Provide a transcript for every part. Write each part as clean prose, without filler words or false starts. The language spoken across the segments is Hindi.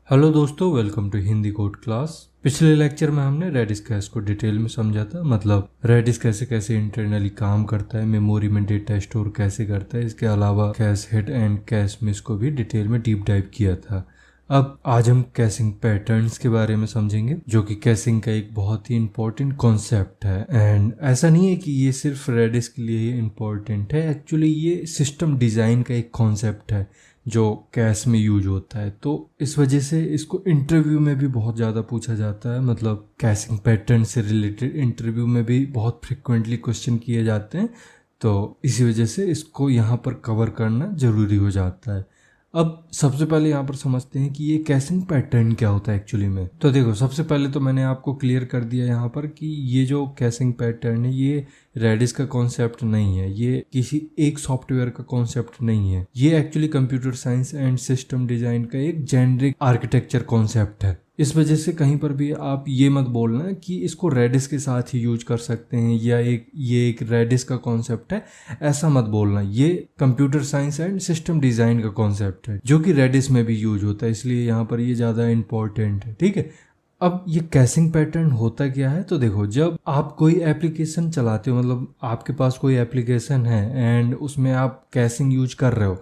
हेलो दोस्तों, welcome to Hindi code class. पिछले लेक्चर में हमने रेडिस कैश को डिटेल में समझा था। मतलब रेडिस कैसे कैसे इंटरनली काम करता है, मेमोरी में डेटा स्टोर कैसे करता है। इसके अलावा cache hit and cache miss को भी डिटेल में डीप डाइव किया था। अब आज हम कैशिंग पैटर्न्स के बारे में समझेंगे, जो कि कैशिंग का एक बहुत ही इंपॉर्टेंट कॉन्सेप्ट है। एंड ऐसा नहीं है कि ये सिर्फ रेडिस के लिए ही इम्पोर्टेंट है, एक्चुअली ये सिस्टम डिज़ाइन का एक कॉन्सेप्ट है जो कैश में यूज होता है। तो इस वजह से इसको इंटरव्यू में भी बहुत ज़्यादा पूछा जाता है। मतलब कैशिंग पैटर्न से रिलेटेड इंटरव्यू में भी बहुत फ्रिक्वेंटली क्वेश्चन किए जाते हैं, तो इसी वजह से इसको यहाँ पर कवर करना ज़रूरी हो जाता है। अब सबसे पहले यहाँ पर समझते हैं कि ये कैशिंग पैटर्न क्या होता है एक्चुअली में। तो देखो, सबसे पहले तो मैंने आपको क्लियर कर दिया यहाँ पर कि ये जो कैशिंग पैटर्न है ये रेडिस का कॉन्सेप्ट नहीं है, ये किसी एक सॉफ्टवेयर का कॉन्सेप्ट नहीं है। ये actually computer science and system design का एक जेनरिक आर्किटेक्चर कॉन्सेप्ट है। इस वजह से कहीं पर भी आप ये मत बोलना कि इसको रेडिस के साथ ही यूज कर सकते हैं या ये एक रेडिस का कॉन्सेप्ट है, ऐसा मत बोलना। ये computer science and system design का कॉन्सेप्ट है जो कि रेडिस में भी यूज होता है, इसलिए यहाँ पर ये ज़्यादा इंपॉर्टेंट है। ठीक है, अब ये कैशिंग पैटर्न होता क्या है। तो देखो, जब आप कोई एप्लीकेशन चलाते हो, मतलब आपके पास कोई एप्लीकेशन है एंड उसमें आप कैशिंग यूज कर रहे हो,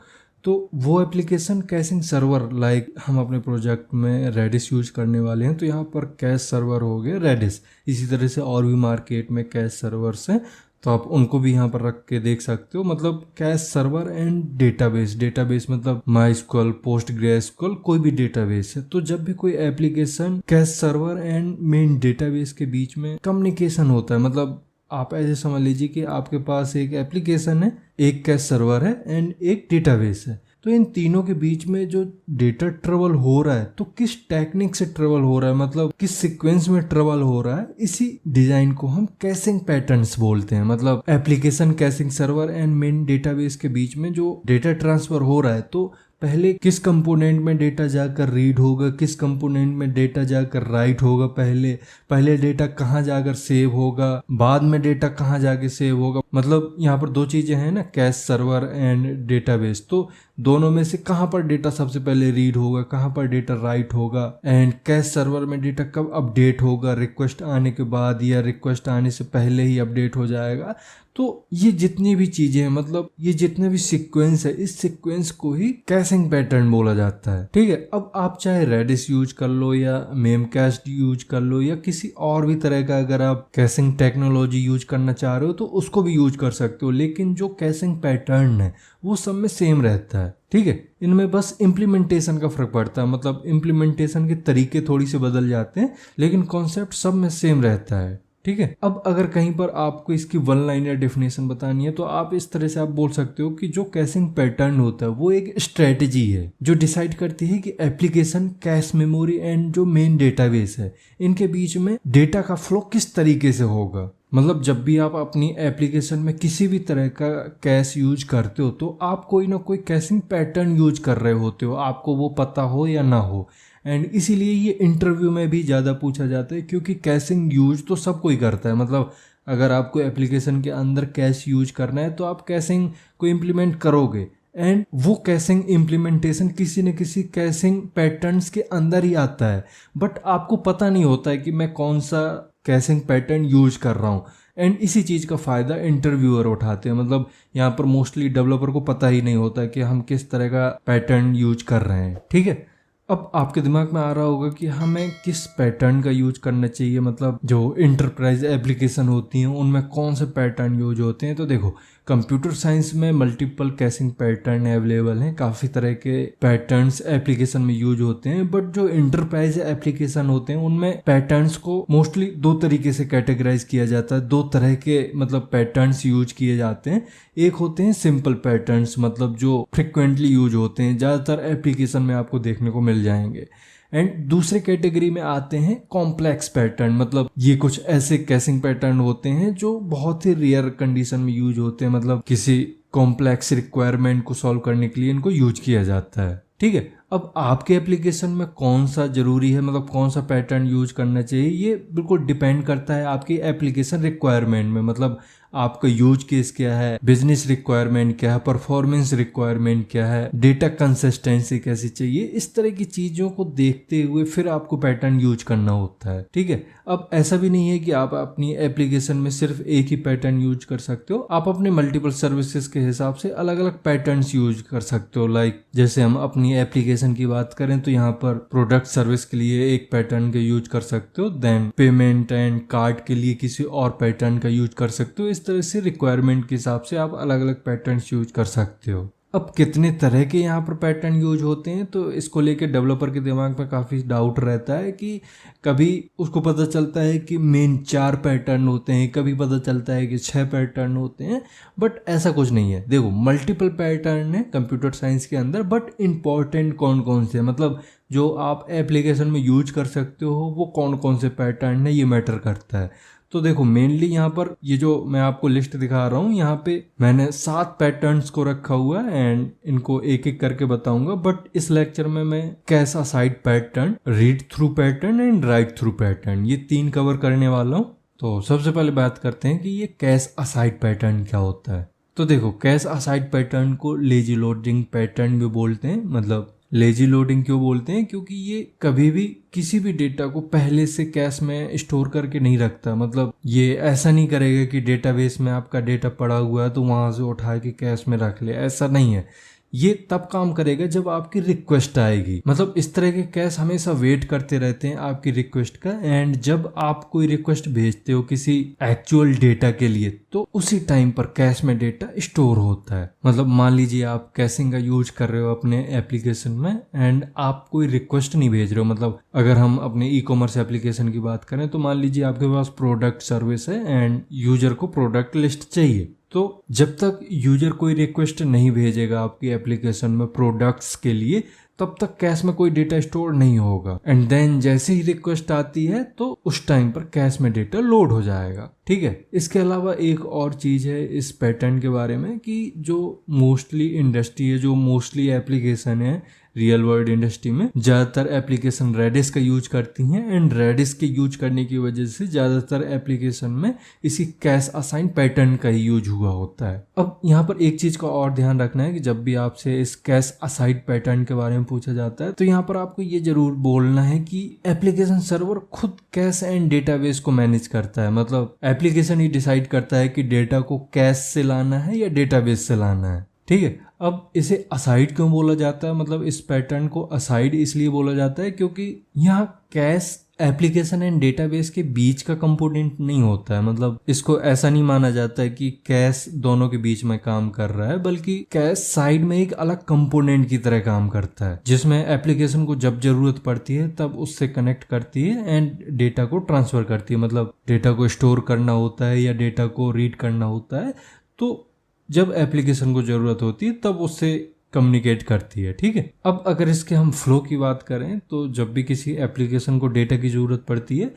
तो वो एप्लीकेशन कैशिंग सर्वर, लाइक हम अपने प्रोजेक्ट में रेडिस यूज करने वाले हैं, तो यहाँ पर कैश सर्वर हो गया रेडिस। इसी तरह से और भी मार्केट में कैश सर्वर्स हैं, तो आप उनको भी यहाँ पर रख के देख सकते हो। मतलब कैश सर्वर एंड डेटाबेस मतलब माइस्क्यूएल, पोस्टग्रेसक्यूएल, कोई भी डेटाबेस है। तो जब भी कोई application cash server and main database के बीच में कम्युनिकेशन होता है, मतलब आप ऐसे समझ लीजिए कि आपके पास एक एप्लीकेशन है, एक कैश सर्वर है एंड एक डेटाबेस है, तो इन तीनों के बीच में जो डेटा ट्रेवल हो रहा है, तो किस टेक्निक से ट्रेवल हो रहा है, मतलब किस सीक्वेंस में ट्रेवल हो रहा है, इसी डिजाइन को हम कैशिंग पैटर्न्स बोलते हैं। मतलब application caching server and main database के बीच में जो डेटा ट्रांसफर हो रहा है, तो पहले किस कंपोनेंट में डेटा जाकर रीड होगा, किस कंपोनेंट में डेटा जाकर राइट होगा, पहले डेटा कहाँ जाकर सेव होगा, बाद में डेटा कहाँ जाके सेव होगा। मतलब यहाँ पर दो चीजें हैं ना, कैश सर्वर एंड डेटाबेस, तो दोनों में से कहाँ पर डेटा सबसे पहले रीड होगा, कहाँ पर डेटा राइट होगा, एंड कैश सर्वर में डेटा कब अपडेट होगा, रिक्वेस्ट आने के बाद या रिक्वेस्ट आने से पहले ही अपडेट हो जाएगा। तो ये जितनी भी चीजें हैं, मतलब ये जितने भी सीक्वेंस है, इस सीक्वेंस को ही कैशिंग पैटर्न बोला जाता है। ठीक है, अब आप चाहे रेडिस यूज कर लो या मेमकैस्ट यूज कर लो या किसी और भी तरह का अगर आप कैशिंग टेक्नोलॉजी यूज करना चाह रहे हो तो उसको भी यूज कर सकते हो, लेकिन जो कैशिंग पैटर्न है वो सब में सेम रहता है। ठीक है, इनमें बस इम्प्लीमेंटेशन का फर्क पड़ता है, मतलब इम्प्लीमेंटेशन के तरीके थोड़ी से बदल जाते हैं, लेकिन कॉन्सेप्ट सब में सेम रहता है। ठीक है, अब अगर कहीं पर आपको इसकी वन लाइनर डेफिनेशन बतानी है, तो आप इस तरह से आप बोल सकते हो कि जो कैशिंग पैटर्न होता है वो एक स्ट्रेटेजी है जो डिसाइड करती है कि एप्लीकेशन, कैश मेमोरी एंड जो मेन डेटाबेस है, इनके बीच में डेटा का फ्लो किस तरीके से होगा। मतलब जब भी आप अपनी एप्लीकेशन में किसी भी तरह का कैश यूज करते हो, तो आप कोई ना कोई कैशिंग पैटर्न यूज कर रहे होते हो, आपको वो पता हो या ना हो। एंड इसीलिए ये इंटरव्यू में भी ज़्यादा पूछा जाता है, क्योंकि कैशिंग यूज तो सब कोई करता है। मतलब अगर आपको एप्लीकेशन के अंदर कैश यूज करना है तो आप कैशिंग को इम्प्लीमेंट करोगे, एंड वो कैशिंग इम्प्लीमेंटेशन किसी न किसी कैशिंग पैटर्न्स के अंदर ही आता है, बट आपको पता नहीं होता है कि मैं कौन सा कैशिंग पैटर्न यूज कर रहा हूँ। एंड इसी चीज़ का फ़ायदा इंटरव्यूअर उठाते हैं। मतलब यहाँ पर मोस्टली डेवलपर को पता ही नहीं होता है कि हम किस तरह का पैटर्न यूज कर रहे हैं। ठीक है, अब आपके दिमाग में आ रहा होगा कि हमें किस पैटर्न का यूज करना चाहिए, मतलब जो इंटरप्राइज एप्लीकेशन होती हैं उनमें कौन से पैटर्न यूज होते हैं। तो देखो, कंप्यूटर साइंस में मल्टीपल कैशिंग पैटर्न अवेलेबल हैं, काफ़ी तरह के पैटर्न्स एप्लीकेशन में यूज होते हैं, बट जो इंटरप्राइज एप्लीकेशन होते हैं उनमें पैटर्न्स को मोस्टली दो तरीके से कैटेगराइज किया जाता है। दो तरह के मतलब पैटर्न्स यूज किए जाते हैं। एक होते हैं सिंपल पैटर्न्स, मतलब जो फ्रिक्वेंटली यूज होते हैं, ज़्यादातर एप्लीकेशन में आपको देखने को मिल जाएंगे। एंड दूसरे कैटेगरी में आते हैं कॉम्प्लेक्स पैटर्न, मतलब ये कुछ ऐसे कैशिंग पैटर्न होते हैं जो बहुत ही रेयर कंडीशन में यूज होते हैं, मतलब किसी कॉम्प्लेक्स रिक्वायरमेंट को सॉल्व करने के लिए इनको यूज किया जाता है। ठीक है, अब आपके एप्लीकेशन में कौन सा जरूरी है, मतलब कौन सा पैटर्न यूज करना चाहिए, ये बिल्कुल डिपेंड करता है आपकी एप्लीकेशन रिक्वायरमेंट में। मतलब आपका यूज केस क्या है, बिजनेस रिक्वायरमेंट क्या है, परफॉर्मेंस रिक्वायरमेंट क्या है, डेटा कंसिस्टेंसी कैसी चाहिए, इस तरह की चीजों को देखते हुए फिर आपको पैटर्न यूज करना होता है। ठीक है, अब ऐसा भी नहीं है कि आप अपनी एप्लीकेशन में सिर्फ एक ही पैटर्न यूज कर सकते हो, आप अपने मल्टीपल सर्विसेज के हिसाब से अलग अलग पैटर्न्स यूज कर सकते हो। लाइक जैसे हम अपनी एप्लीकेशन की बात करें तो यहाँ पर प्रोडक्ट सर्विस के लिए एक पैटर्न का यूज कर सकते हो, देन पेमेंट एंड कार्ड के लिए किसी और पैटर्न का यूज कर सकते हो। इस तरह से रिक्वायरमेंट के हिसाब से आप अलग अलग पैटर्न्स यूज कर सकते हो। अब कितने तरह के यहाँ पर पैटर्न यूज होते हैं तो इसको लेके डेवलपर के दिमाग में काफ़ी डाउट रहता है कि कभी उसको पता चलता है कि मेन 4 पैटर्न होते हैं, कभी पता चलता है कि 6 पैटर्न होते हैं, बट ऐसा कुछ नहीं है। देखो मल्टीपल पैटर्न है कंप्यूटर साइंस के अंदर, बट इम्पॉर्टेंट कौन कौन से, मतलब जो आप एप्लीकेशन में यूज कर सकते हो वो कौन कौन से पैटर्न है, ये मैटर करता है। तो देखो मेनली यहाँ पर ये जो मैं आपको लिस्ट दिखा रहा हूँ, यहाँ पे मैंने 7 पैटर्न्स को रखा हुआ है एंड इनको एक एक करके बताऊंगा। बट इस लेक्चर में मैं cash aside pattern, read through pattern and right through pattern, ये 3 कवर करने वाला हूँ। तो सबसे पहले बात करते हैं कि ये कैश असाइड पैटर्न क्या होता है। तो देखो कैश असाइड पैटर्न को लेजी लोडिंग पैटर्न भी बोलते हैं। मतलब लेजी लोडिंग क्यों बोलते हैं, क्योंकि ये कभी भी किसी भी डेटा को पहले से कैश में स्टोर करके नहीं रखता। मतलब ये ऐसा नहीं करेगा कि डेटाबेस में आपका डेटा पड़ा हुआ है तो वहां से उठा के कैश में रख ले, ऐसा नहीं है। ये तब काम करेगा जब आपकी रिक्वेस्ट आएगी। मतलब इस तरह के कैश हमेशा वेट करते रहते हैं आपकी रिक्वेस्ट का, एंड जब आप कोई रिक्वेस्ट भेजते हो किसी एक्चुअल डेटा के लिए तो उसी टाइम पर कैश में डेटा स्टोर होता है। मतलब मान लीजिए आप कैशिंग का यूज कर रहे हो अपने एप्लीकेशन में एंड आप कोई रिक्वेस्ट नहीं भेज रहे हो। मतलब अगर हम अपने ई कॉमर्स एप्लीकेशन की बात करें तो मान लीजिए आपके पास प्रोडक्ट सर्विस है एंड यूजर को प्रोडक्ट लिस्ट चाहिए, तो जब तक यूजर कोई रिक्वेस्ट नहीं भेजेगा आपकी एप्लीकेशन में प्रोडक्ट्स के लिए तब तक कैश में कोई डेटा स्टोर नहीं होगा। एंड देन जैसे ही रिक्वेस्ट आती है तो उस टाइम पर कैश में डेटा लोड हो जाएगा। ठीक है, इसके अलावा एक और चीज है इस पैटर्न के बारे में कि जो मोस्टली इंडस्ट्री है, जो मोस्टली एप्लीकेशन है रियल वर्ल्ड इंडस्ट्री में, ज्यादातर एप्लीकेशन रेडिस का यूज करती हैं एंड रेडिस के यूज करने की वजह से ज्यादातर एप्लीकेशन में इसी कैश असाइन पैटर्न का ही यूज हुआ होता है। अब यहाँ पर एक चीज का और ध्यान रखना है कि जब भी आपसे इस कैश असाइड पैटर्न के बारे में पूछा जाता है तो यहाँ पर आपको ये जरूर बोलना है कि एप्लीकेशन सर्वर खुद कैश एंड डेटाबेस को मैनेज करता है। मतलब एप्लीकेशन ही डिसाइड करता है कि डेटा को कैश से लाना है या डेटाबेस से लाना है। ठीक है, अब इसे असाइड क्यों बोला जाता है, मतलब इस पैटर्न को असाइड इसलिए बोला जाता है क्योंकि यहाँ कैश एप्लीकेशन एंड डेटाबेस के बीच का कंपोनेंट नहीं होता है। मतलब इसको ऐसा नहीं माना जाता है कि कैश दोनों के बीच में काम कर रहा है, बल्कि कैश साइड में एक अलग कंपोनेंट की तरह काम करता है जिसमें एप्लीकेशन को जब जरूरत पड़ती है तब उससे कनेक्ट करती है एंड डेटा को ट्रांसफर करती है। मतलब डेटा को स्टोर करना होता है या डेटा को रीड करना होता है तो जब एप्लीकेशन को जरूरत होती है तब उससे कम्युनिकेट करती है। ठीक है, अब अगर इसके हम फ्लो की बात करें तो जब भी किसी एप्लीकेशन को डेटा की जरूरत पड़ती है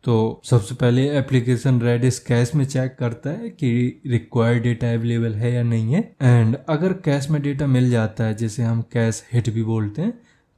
तो सबसे पहले एप्लीकेशन रेडिस कैश में चेक करता है कि रिक्वायर्ड डेटा अवेलेबल है या नहीं है, एंड अगर कैश में डेटा मिल जाता है जिसे हम कैश हिट भी बोलते हैं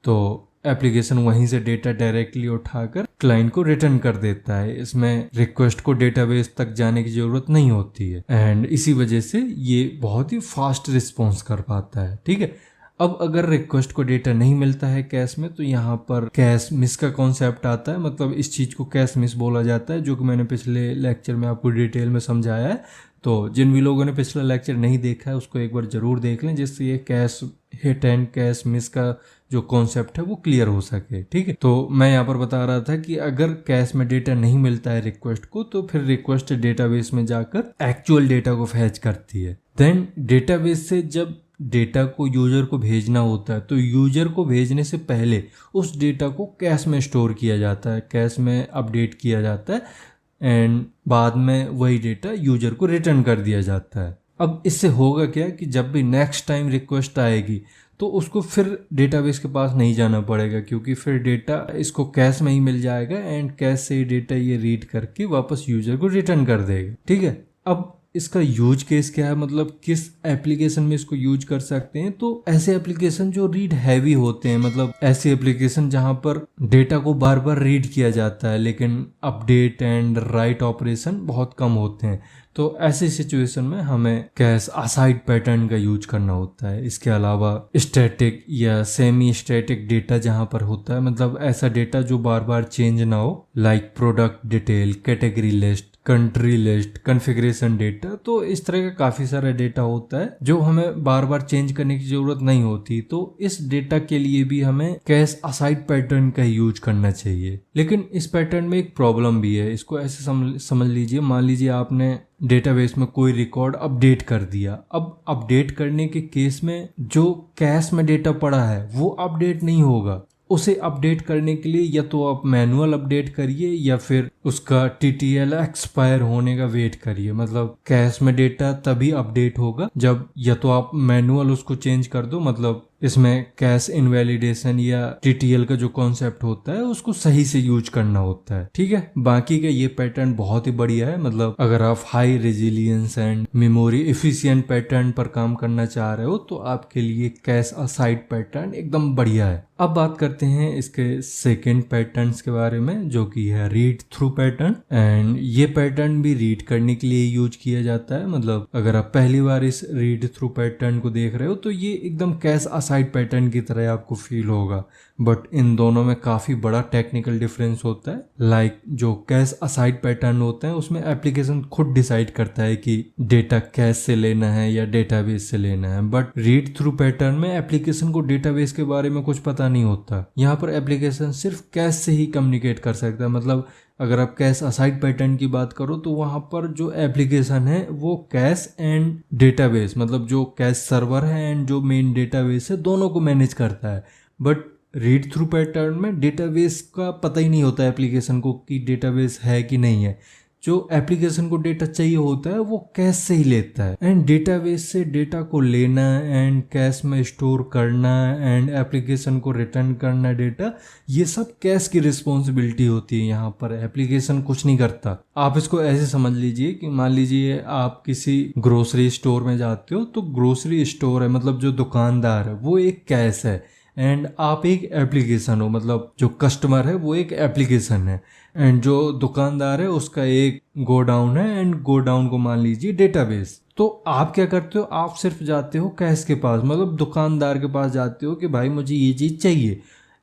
तो एप्लीकेशन वहीं से डेटा डायरेक्टली उठाकर क्लाइंट को रिटर्न कर देता है। इसमें रिक्वेस्ट को डेटाबेस तक जाने की जरूरत नहीं होती है एंड इसी वजह से ये बहुत ही फास्ट रिस्पॉन्स कर पाता है। ठीक है, अब अगर रिक्वेस्ट को डेटा नहीं मिलता है कैश में तो यहाँ पर कैश मिस का कॉन्सेप्ट आता है। मतलब इस चीज को कैश मिस बोला जाता है, जो कि मैंने पिछले लेक्चर में आपको डिटेल में समझाया है। तो जिन भी लोगों ने पिछला लेक्चर नहीं देखा है उसको एक बार जरूर देख लें, जिससे ये cache hit and cache miss का जो कॉन्सेप्ट है वो क्लियर हो सके। ठीक है, तो मैं यहाँ पर बता रहा था कि अगर कैश में डेटा नहीं मिलता है रिक्वेस्ट को तो फिर रिक्वेस्ट डेटाबेस में जाकर एक्चुअल डेटा को फैच करती है। देन डेटाबेस से जब डेटा को यूजर को भेजना होता है तो यूजर को भेजने से पहले उस डेटा को कैश में स्टोर किया जाता है, कैश में अपडेट किया जाता है एंड बाद में वही डेटा यूजर को रिटर्न कर दिया जाता है। अब इससे होगा क्या कि जब भी नेक्स्ट टाइम रिक्वेस्ट आएगी तो उसको फिर डेटाबेस के पास नहीं जाना पड़ेगा, क्योंकि फिर डेटा इसको कैश में ही मिल जाएगा एंड कैश से ही डेटा ये रीड करके वापस यूजर को रिटर्न कर देगा। ठीक है, अब इसका यूज केस क्या है, मतलब किस एप्लीकेशन में इसको यूज कर सकते हैं। तो ऐसे एप्लीकेशन जो रीड हैवी होते हैं, मतलब ऐसे एप्लीकेशन जहां पर डेटा को बार बार रीड किया जाता है लेकिन अपडेट एंड राइट ऑपरेशन बहुत कम होते हैं, तो ऐसी सिचुएशन में हमें कैश असाइड पैटर्न का यूज करना होता है। इसके अलावा स्टैटिक या सेमी स्टैटिक डेटा जहां पर होता है, मतलब ऐसा डेटा जो बार बार चेंज ना हो, like product detail, category list, country list, configuration data. तो इस तरह का काफी सारा डेटा होता है जो हमें बार बार चेंज करने की जरूरत नहीं होती। तो इस डेटा के लिए भी हमें कैश असाइड पैटर्न का यूज करना चाहिए। लेकिन इस पैटर्न में एक प्रॉब्लम भी है। इसको ऐसे समझ लीजिए, मान लीजिए आपने डेटाबेस में कोई रिकॉर्ड अपडेट कर दिया। अब अपडेट करने के केस में जो कैश में डेटा पड़ा है वो अपडेट नहीं होगा। उसे अपडेट करने के लिए या तो आप मैनुअल अपडेट करिए या फिर उसका टीटीएल एक्सपायर होने का वेट करिए। मतलब कैश में डेटा तभी अपडेट होगा जब या तो आप मैनुअल उसको चेंज कर दो, मतलब इसमें कैश इनवैलिडेशन या टीटीएल का जो कॉन्सेप्ट होता है उसको सही से यूज करना होता है। ठीक है, बाकी का ये पैटर्न बहुत ही बढ़िया है। मतलब अगर आप high resilience and memory efficient pattern पर काम करना चाह रहे हो तो आपके लिए कैश असाइड पैटर्न एकदम बढ़िया है। अब बात करते हैं इसके सेकेंड पैटर्न्स के बारे में, जो कि है रीड थ्रू पैटर्न। एंड ये पैटर्न भी रीड करने के लिए यूज किया जाता है। मतलब अगर आप पहली बार इस रीड थ्रू पैटर्न को देख रहे हो तो ये एकदम कैश असाइड पैटर्न की तरह आपको फील होगा, बट इन दोनों में काफी बड़ा टेक्निकल डिफरेंस होता है। लाइक जो कैश असाइड पैटर्न होता है उसमें एप्लीकेशन खुद डिसाइड करता है कि डेटा कैश से लेना है या डेटाबेस से लेना है, बट रीड थ्रू पैटर्न में एप्लीकेशन को डेटाबेस के बारे में कुछ पता नहीं होता। यहाँ पर एप्लीकेशन सिर्फ कैश से ही कम्युनिकेट कर सकता है। मतलब अगर आप कैश असाइड पैटर्न की बात करो तो वहां पर जो एप्लीकेशन है वो कैश एंड डेटाबेस, मतलब जो कैश सर्वर है एंड जो मेन डेटाबेस है, दोनों को मैनेज करता है। बट रीड थ्रू पैटर्न में डेटाबेस का पता ही नहीं होता एप्लीकेशन को कि डेटाबेस है कि नहीं है। जो एप्लीकेशन को डेटा चाहिए होता है वो कैश से ही लेता है। एंड डेटाबेस से डेटा को लेना एंड कैश में स्टोर करना एंड एप्लीकेशन को रिटर्न करना डेटा, ये सब कैश की रिस्पॉन्सिबिलिटी होती है। यहाँ पर एप्लीकेशन कुछ नहीं करता। आप इसको ऐसे समझ लीजिए कि मान लीजिए आप किसी ग्रोसरी स्टोर में जाते हो, तो ग्रोसरी स्टोर है, मतलब जो दुकानदार है वो एक कैश है एंड आप एक एप्लीकेशन हो। मतलब जो कस्टमर है वो एक एप्लीकेशन है एंड जो दुकानदार है उसका एक गोडाउन है एंड गोडाउन को मान लीजिए डेटाबेस। तो आप क्या करते हो, आप सिर्फ जाते हो कैश के पास, मतलब दुकानदार के पास जाते हो कि भाई मुझे ये चीज़ चाहिए।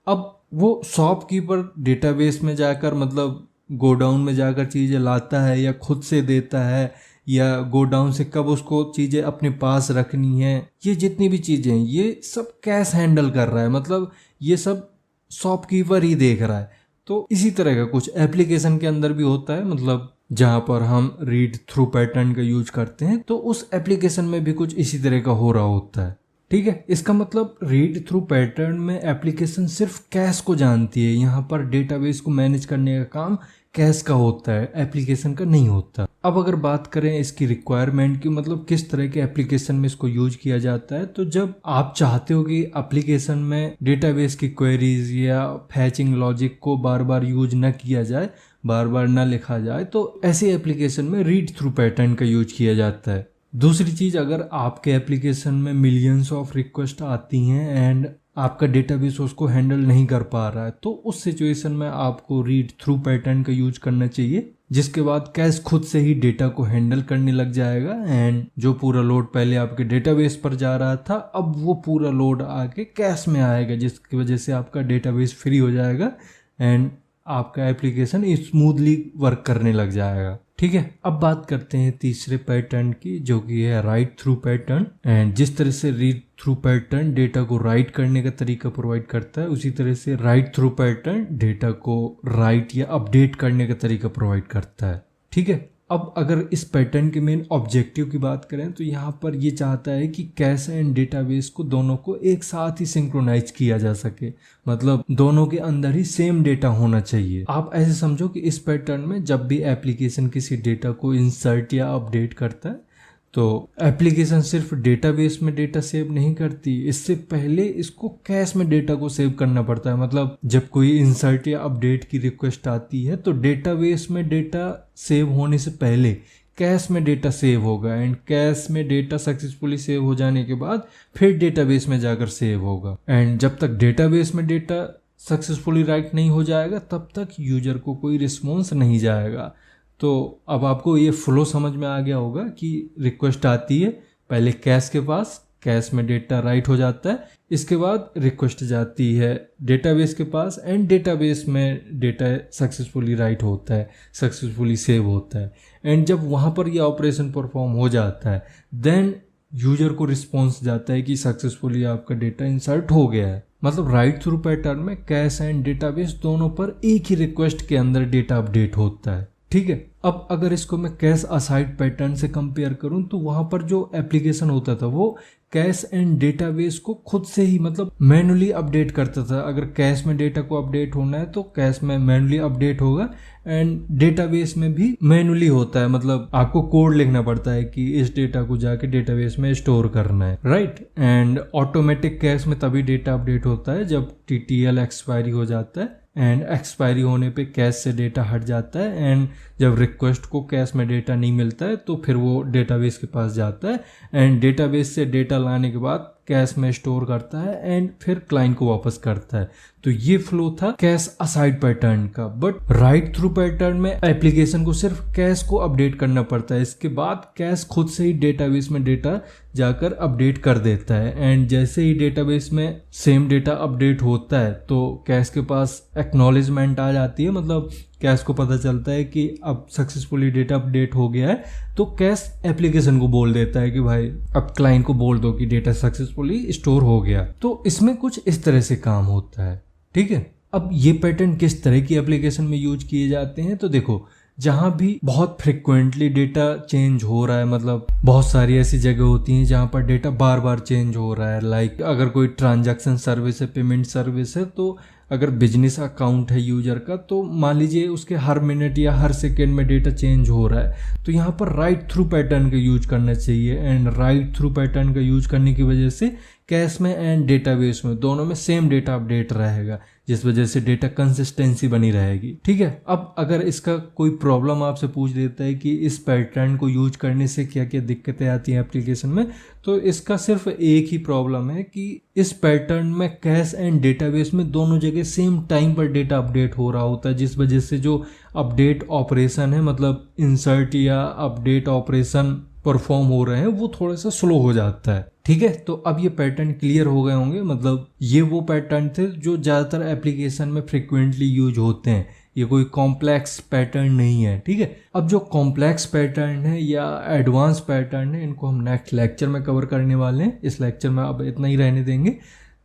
अब वो शॉपकीपर डेटाबेस में जाकर, मतलब गोडाउन में जाकर चीज़ें लाता है या खुद से देता है, या गोडाउन से कब उसको चीज़ें अपने पास रखनी है, ये जितनी भी चीज़ें हैं ये सब कैश हैंडल कर रहा है। मतलब ये सब शॉपकीपर ही देख रहा है। तो इसी तरह का कुछ एप्लीकेशन के अंदर भी होता है। मतलब जहाँ पर हम रीड थ्रू पैटर्न का यूज करते हैं तो उस एप्लीकेशन में भी कुछ इसी तरह का हो रहा होता है। ठीक है, इसका मतलब रीड थ्रू पैटर्न में एप्लीकेशन सिर्फ कैश को जानती है। यहाँ पर डेटाबेस को मैनेज करने का काम कैश का होता है, एप्लीकेशन का नहीं होता। अब अगर बात करें इसकी रिक्वायरमेंट की, मतलब किस तरह के एप्लीकेशन में इसको यूज किया जाता है, तो जब आप चाहते हो कि एप्लीकेशन में डेटाबेस की क्वेरीज या फैचिंग लॉजिक को बार बार यूज न किया जाए, बार बार न लिखा जाए, तो ऐसे एप्लीकेशन में रीड थ्रू पैटर्न का यूज किया जाता है। दूसरी चीज, अगर आपके एप्लीकेशन में मिलियंस ऑफ रिक्वेस्ट आती हैं एंड आपका डेटाबेस उसको हैंडल नहीं कर पा रहा है, तो उस सिचुएशन में आपको रीड थ्रू पैटर्न का यूज करना चाहिए, जिसके बाद कैश खुद से ही डेटा को हैंडल करने लग जाएगा एंड जो पूरा लोड पहले आपके डेटाबेस पर जा रहा था, अब वो पूरा लोड आके कैश में आएगा, जिसकी वजह से आपका डेटाबेस फ्री हो जाएगा एंड आपका एप्लीकेशन स्मूथली वर्क करने लग जाएगा। ठीक है, अब बात करते हैं तीसरे पैटर्न की, जो कि है राइट थ्रू पैटर्न। एंड जिस तरह से रीड थ्रू पैटर्न डेटा को राइट करने का तरीका प्रोवाइड करता है, उसी तरह से राइट थ्रू पैटर्न डेटा को राइट या अपडेट करने का तरीका प्रोवाइड करता है। ठीक है, अब अगर इस पैटर्न के मेन ऑब्जेक्टिव की बात करें तो यहाँ पर ये चाहता है कि कैश एंड डेटाबेस को दोनों को एक साथ ही सिंक्रोनाइज किया जा सके, मतलब दोनों के अंदर ही सेम डेटा होना चाहिए। आप ऐसे समझो कि इस पैटर्न में जब भी एप्लीकेशन किसी डेटा को इंसर्ट या अपडेट करता है तो एप्लीकेशन सिर्फ डेटाबेस में डेटा सेव नहीं करती, इससे पहले इसको कैश में डेटा को सेव करना पड़ता है। मतलब जब कोई इंसर्ट या अपडेट की रिक्वेस्ट आती है तो डेटाबेस में डेटा सेव होने से पहले कैश में डेटा सेव होगा एंड कैश में डेटा सक्सेसफुली सेव हो जाने के बाद फिर डेटाबेस में जाकर सेव होगा। एंड जब तक डेटाबेस में डेटा सक्सेसफुली राइट नहीं हो जाएगा तब तक यूजर को कोई रिस्पॉन्स नहीं जाएगा। तो अब आपको ये फ्लो समझ में आ गया होगा कि रिक्वेस्ट आती है पहले कैश के पास, कैश में डेटा राइट हो जाता है, इसके बाद रिक्वेस्ट जाती है डेटाबेस के पास एंड डेटाबेस में डेटा सक्सेसफुली राइट होता है, सक्सेसफुली सेव होता है। एंड जब वहाँ पर ये ऑपरेशन परफॉर्म हो जाता है देन यूजर को रिस्पॉन्स जाता है कि सक्सेसफुली आपका डेटा इंसर्ट हो गया है। मतलब राइट थ्रू पैटर्न में कैश एंड डेटाबेस दोनों पर एक ही रिक्वेस्ट के अंदर डेटा अपडेट होता है। ठीक है, अब अगर इसको मैं कैश असाइड पैटर्न से कंपेयर करूं तो वहां पर जो एप्लीकेशन होता था वो कैश एंड डेटाबेस को खुद से ही मतलब मैनुअली अपडेट करता था। अगर कैश में डेटा को अपडेट होना है तो कैश में मैनुअली अपडेट होगा एंड डेटाबेस में भी मैनुअली होता है, मतलब आपको कोड लिखना पड़ता है कि इस डेटा को जाके डेटाबेस में स्टोर करना है, राइट। एंड ऑटोमेटिक कैश में तभी डेटा अपडेट होता है जब TTL एक्सपायरी हो जाता है एंड एक्सपायरी होने पे कैश से डेटा हट जाता है एंड जब रिक्वेस्ट को कैश में डेटा नहीं मिलता है तो फिर वो डेटाबेस के पास जाता है एंड डेटाबेस से डेटा लाने के बाद कैश में स्टोर करता है एंड फिर क्लाइंट को वापस करता है। तो ये फ्लो था कैश असाइड पैटर्न का। बट राइट थ्रू पैटर्न में एप्लीकेशन को सिर्फ कैश को अपडेट करना पड़ता है, इसके बाद कैश खुद से ही डेटाबेस में डेटा जाकर अपडेट कर देता है एंड जैसे ही डेटाबेस में सेम डेटा अपडेट होता है तो कैश के पास एक्नॉलेजमेंट आ जाती है, मतलब कैश को पता चलता है कि अब सक्सेसफुली डेटा अपडेट हो गया है तो कैश एप्लीकेशन को बोल देता है कि भाई अब क्लाइंट को बोल दो कि डेटा सक्सेसफुली स्टोर हो गया। तो इसमें कुछ इस तरह से काम होता है। ठीक है, अब ये पैटर्न किस तरह की एप्लीकेशन में यूज किए जाते हैं तो देखो, जहाँ भी बहुत फ्रिक्वेंटली डेटा चेंज हो रहा है, मतलब बहुत सारी ऐसी जगह होती हैं जहाँ पर डेटा बार बार चेंज हो रहा है, लाइक अगर कोई ट्रांजैक्शन सर्विस है, पेमेंट सर्विस है, तो अगर बिजनेस अकाउंट है यूजर का तो मान लीजिए उसके हर मिनट या हर सेकेंड में डेटा चेंज हो रहा है तो यहाँ पर राइट थ्रू पैटर्न का यूज करना चाहिए। एंड राइट थ्रू पैटर्न का यूज करने की वजह से कैश में एंड डेटाबेस में दोनों में सेम डेटा अपडेट रहेगा, जिस वजह से डेटा कंसिस्टेंसी बनी रहेगी। ठीक है, अब अगर इसका कोई प्रॉब्लम आपसे पूछ देता है कि इस पैटर्न को यूज करने से क्या क्या दिक्कतें आती हैं एप्लीकेशन में, तो इसका सिर्फ एक ही प्रॉब्लम है कि इस पैटर्न में कैश एंड डेटाबेस में दोनों जगह सेम टाइम पर डेटा अपडेट हो रहा होता है, जिस वजह से जो अपडेट ऑपरेशन है, मतलब इंसर्ट या अपडेट ऑपरेशन परफॉर्म हो रहे हैं, वो थोड़ा सा स्लो हो जाता है। ठीक है, तो अब ये पैटर्न क्लियर हो गए होंगे, मतलब ये वो पैटर्न थे जो ज़्यादातर एप्लीकेशन में फ्रिक्वेंटली यूज होते हैं, ये कोई कॉम्प्लेक्स पैटर्न नहीं है। ठीक है, अब जो कॉम्प्लेक्स पैटर्न है या एडवांस पैटर्न है इनको हम नेक्स्ट लेक्चर में कवर करने वाले हैं, इस लेक्चर में अब इतना ही रहने देंगे।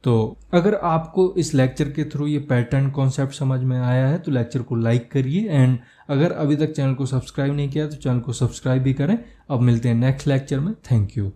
तो अगर आपको इस लेक्चर के थ्रू ये पैटर्न कॉन्सेप्ट समझ में आया है तो लेक्चर को लाइक करिए एंड अगर अभी तक चैनल को सब्सक्राइब नहीं किया तो चैनल को सब्सक्राइब भी करें। अब मिलते हैं नेक्स्ट लेक्चर में। Thank you.